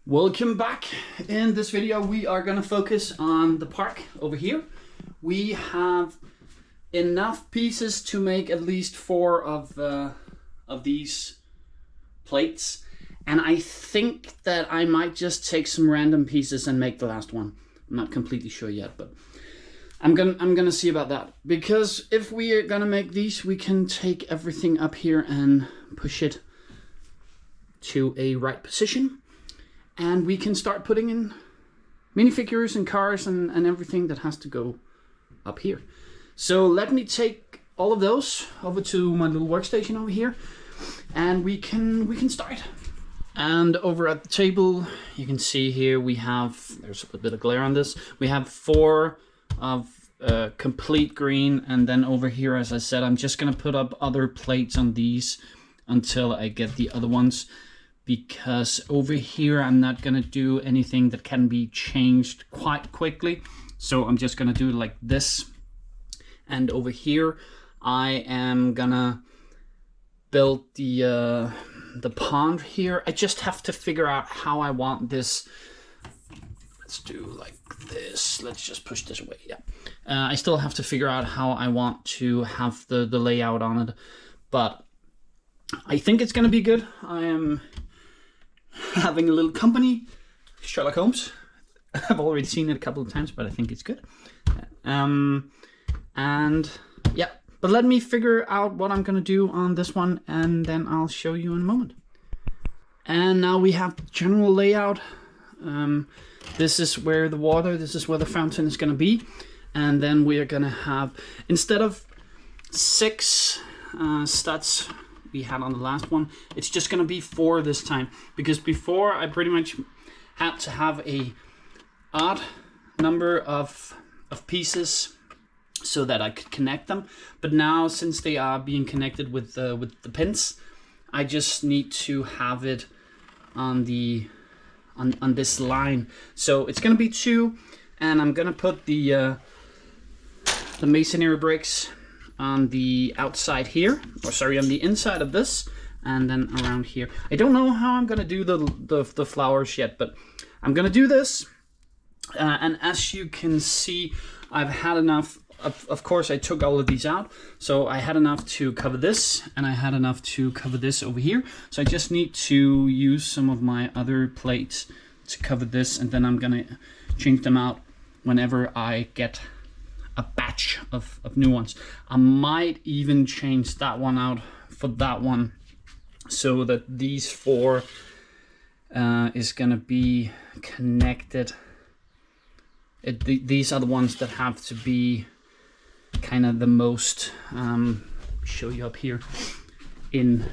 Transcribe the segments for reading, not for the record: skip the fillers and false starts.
Welcome back. In this video we are going to focus on the park over here. We have enough pieces to make at least 4 of these plates, and I think that I might just take some random pieces and make the last one. I'm not completely sure yet, but I'm gonna see about that, because if we are gonna make these, we can take everything up here and push it to a right position, and we can start putting in minifigures and cars and everything that has to go up here. So let me take all of those over to my little workstation over here, and we can start. And over at the table, you can see here we have, there's a bit of glare on this, we have 4 of complete green, and then over here, as I said, I'm just gonna put up other plates on these until I get the other ones, because over here I'm not gonna do anything that can be changed quite quickly. So I'm just gonna do it like this. And over here I am gonna build the pond here. I just have to figure out how I want this. Let's do like this. Let's just push this away. Yeah. I still have to figure out how I want to have the layout on it, but I think it's gonna be good. I am having a little company, Sherlock Holmes. I've already seen it a couple of times, but I think it's good. And yeah, but let me figure out what I'm gonna do on this one, and then I'll show you in a moment. And now we have the general layout. This is where the water, this is where the fountain is gonna be. And then we are gonna have, instead of 6 studs we had on the last one, it's just gonna be 4 this time, because before I pretty much had to have a odd number of pieces so that I could connect them. But now, since they are being connected with the pins, I just need to have it on the on this line. So it's gonna be 2, and I'm gonna put the masonry bricks on the outside here, or sorry, on the inside of this, and then around here. I don't know how I'm gonna do the flowers yet, but I'm gonna do this. And as you can see, I've had enough. Of course, I took all of these out, so I had enough to cover this, and I had enough to cover this over here. So I just need to use some of my other plates to cover this, and then I'm gonna change them out whenever I get a batch of new ones. I might even change that one out for that one, so that these 4 is gonna be connected. These are the ones that have to be kind of the most, show you up here, in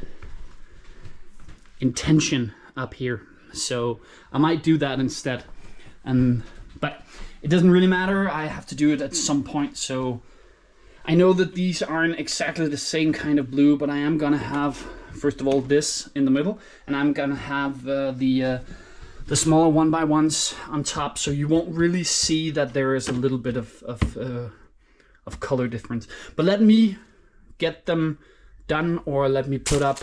tension up here. So I might do that instead, but it doesn't really matter. I have to do it at some point. So I know that these aren't exactly the same kind of blue, but I am gonna have, first of all, this in the middle, and I'm gonna have the smaller 1x1s on top, so you won't really see that there is a little bit of color difference. But let me get them done, or let me put up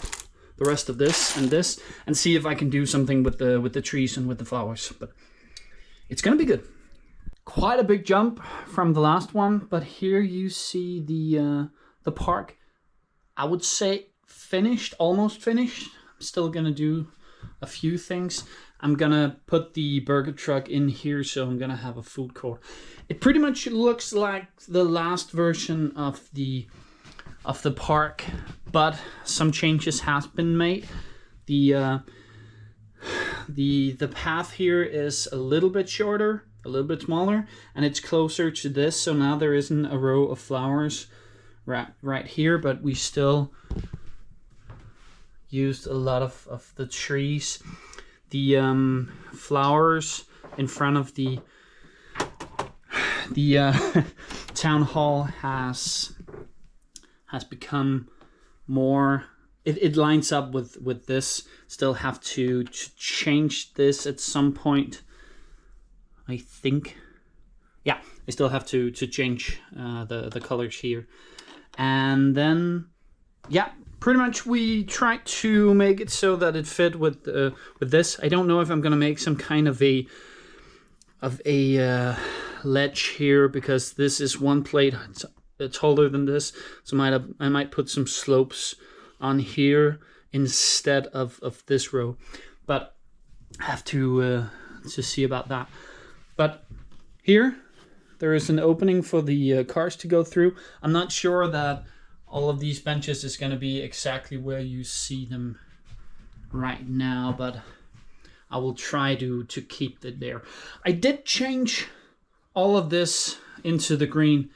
the rest of this and see if I can do something with the trees and with the flowers. But it's gonna be good. Quite a big jump from the last one, but here you see the park. I would say finished, almost finished. I'm still gonna do a few things. I'm gonna put the burger truck in here, so I'm gonna have a food court. It pretty much looks like the last version of the park, but some changes has been made. The path here is a little bit shorter, a little bit smaller, and it's closer to this. So now there isn't a row of flowers right here, but we still used a lot of the trees. The flowers in front of the town hall has become more, it lines up with this. Still have to change this at some point, I think. Yeah, I still have to change the colors here. And then, yeah, pretty much we tried to make it so that it fit with this. I don't know if I'm gonna make some kind of a ledge here, because this is one plate. It's taller than this, so I might put some slopes on here instead of this row, but I have to see about that. But here there is an opening for the cars to go through. I'm not sure that all of these benches is going to be exactly where you see them right now, but I will try to keep it there. I did change all of this into the green.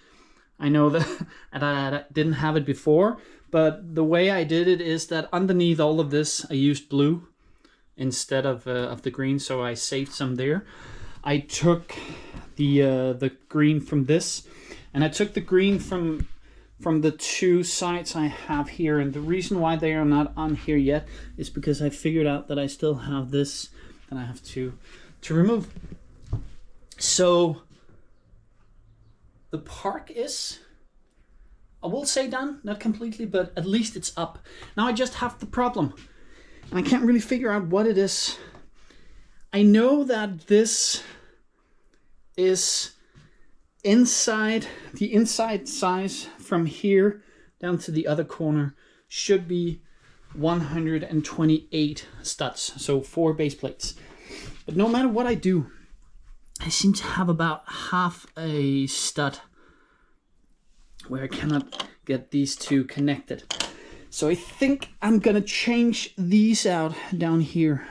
I know that I didn't have it before, but the way I did it is that underneath all of this I used blue instead of the green, so I saved some there. I took the green from this, and I took the green from the two sides I have here, and the reason why they are not on here yet is because I figured out that I still have this that I have to remove. So the park is, I will say, done, not completely, but at least it's up. Now I just have the problem, and I can't really figure out what it is. I know that this is inside, the inside size from here down to the other corner should be 128 studs, so 4 base plates. But no matter what I do, I seem to have about half a stud where I cannot get these two connected. So I think I'm gonna change these out down here,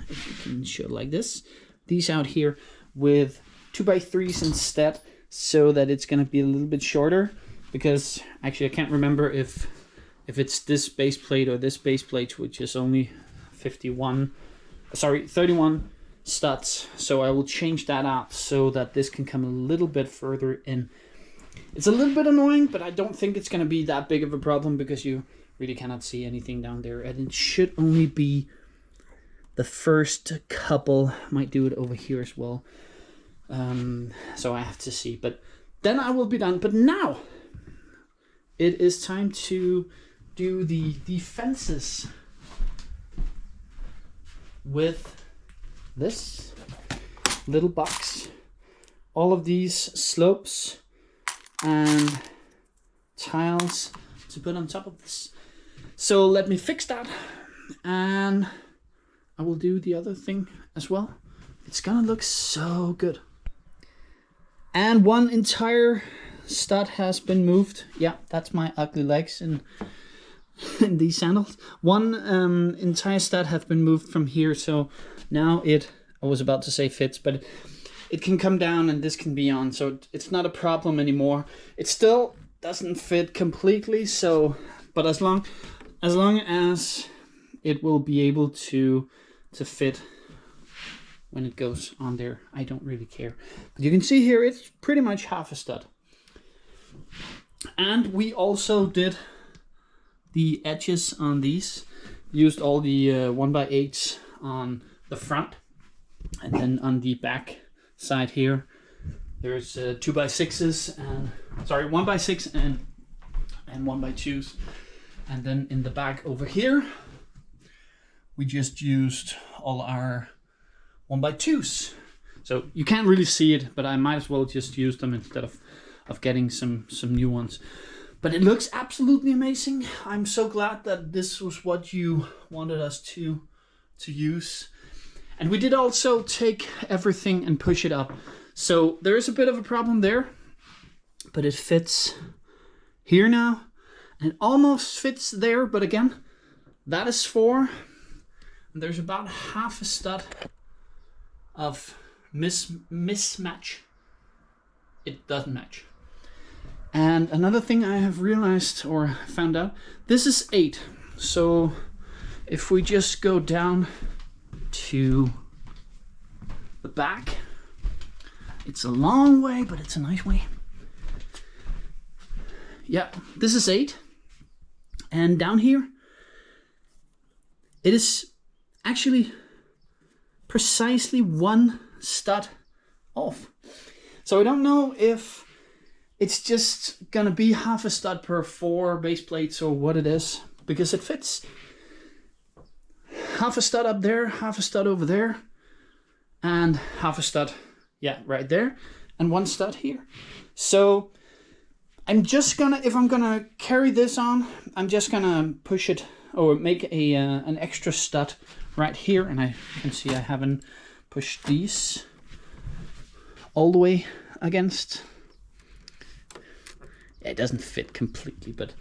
if you can show it like this, these out here with 2x3s instead, so that it's gonna be a little bit shorter, because actually I can't remember if it's this base plate or this base plate, which is only 31 studs. So I will change that out so that this can come a little bit further in. It's a little bit annoying, but I don't think it's gonna be that big of a problem, because you really cannot see anything down there, and it should only be the first couple. Might do it over here as well. So I have to see, but then I will be done. But now it is time to do the fences with this little box. All of these slopes and tiles to put on top of this. So let me fix that, and I will do the other thing as well. It's gonna look so good. And one entire stud has been moved. Yeah, that's my ugly legs in these sandals. One entire stud have been moved from here, so now I was about to say fits, but it can come down and this can be on, so it's not a problem anymore. It still doesn't fit completely, so, but as long as it will be able to fit when it goes on there, I don't really care. But you can see here it's pretty much half a stud. And we also did the edges on these, used all the 1x8s on the front, and then on the back side here there's 2x6s and 1x6 and 1x2s, and then in the back over here we just used all our 1x2s. So you can't really see it, but I might as well just use them instead of getting some new ones. But it looks absolutely amazing. I'm so glad that this was what you wanted us to use. And we did also take everything and push it up. So there is a bit of a problem there, but it fits here now. And it almost fits there, but again, that is 4. And there's about half a stud of mismatch. It doesn't match. And another thing I have realized or found out, this is 8. So if we just go down to the back, it's a long way, but it's a nice way. Yeah, this is 8. And down here, it is actually precisely 1 stud off. So I don't know if it's just gonna be half a stud per 4 base plates or what it is, because it fits. Half a stud up there, half a stud over there, and half a stud, yeah, right there, and one stud here. So I'm just gonna, if I'm gonna carry this on, I'm just gonna push it or make a an extra stud right here, and I can see I haven't pushed these all the way against. Yeah, it doesn't fit completely, but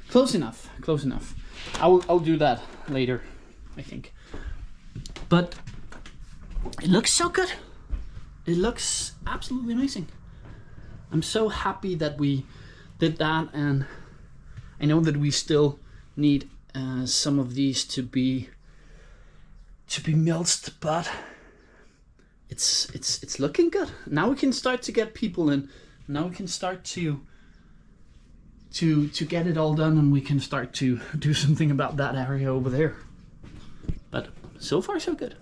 close enough, close enough. I'll do that later, I think. But it looks so good. It looks absolutely amazing. I'm so happy that we did that, and I know that we still need some of these to be milled, but it's looking good. Now we can start to get people in. Now we can start to get it all done, and we can start to do something about that area over there. But so far so good.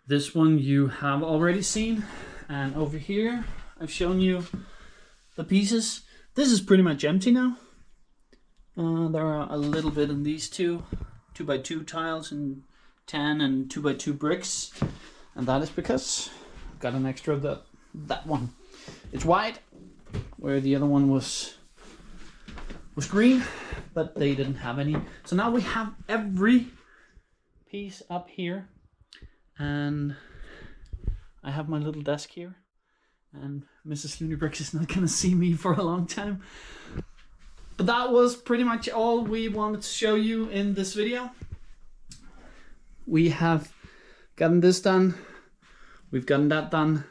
This one you have already seen, and over here I've shown you the pieces. This is pretty much empty now. There are a little bit in these 2x2 tiles and 10 and 2x2 bricks, and that is because I've got an extra of that one. It's white, where the other one was green, but they didn't have any. So now we have every piece up here, and I have my little desk here, and Mrs. Looney Bricks is not gonna see me for a long time. But that was pretty much all we wanted to show you in this video. We have gotten this done, we've gotten that done,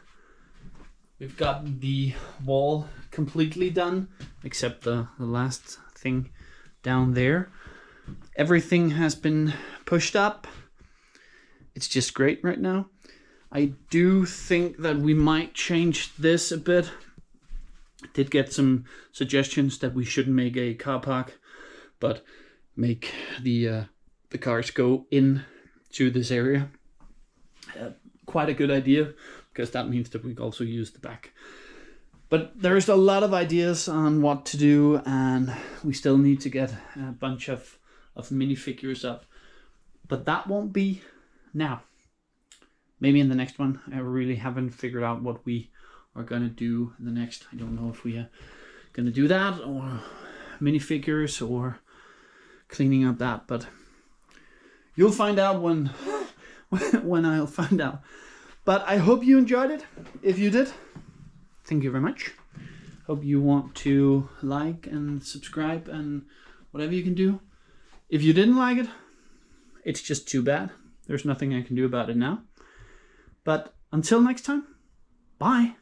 we've got the wall completely done, except the last thing down there. Everything has been pushed up. It's just great right now. I do think that we might change this a bit. I did get some suggestions that we shouldn't make a car park, but make the cars go in to this area. Quite a good idea, because that means that we also use the back. But there's a lot of ideas on what to do, and we still need to get a bunch of minifigures up. But that won't be now. Maybe in the next one. I really haven't figured out what we are gonna do in the next. I don't know if we are gonna do that or minifigures or cleaning up that, but you'll find out when I'll find out. But I hope you enjoyed it. If you did, thank you very much. Hope you want to like and subscribe and whatever you can do. If you didn't like it, it's just too bad. There's nothing I can do about it now. But until next time, bye.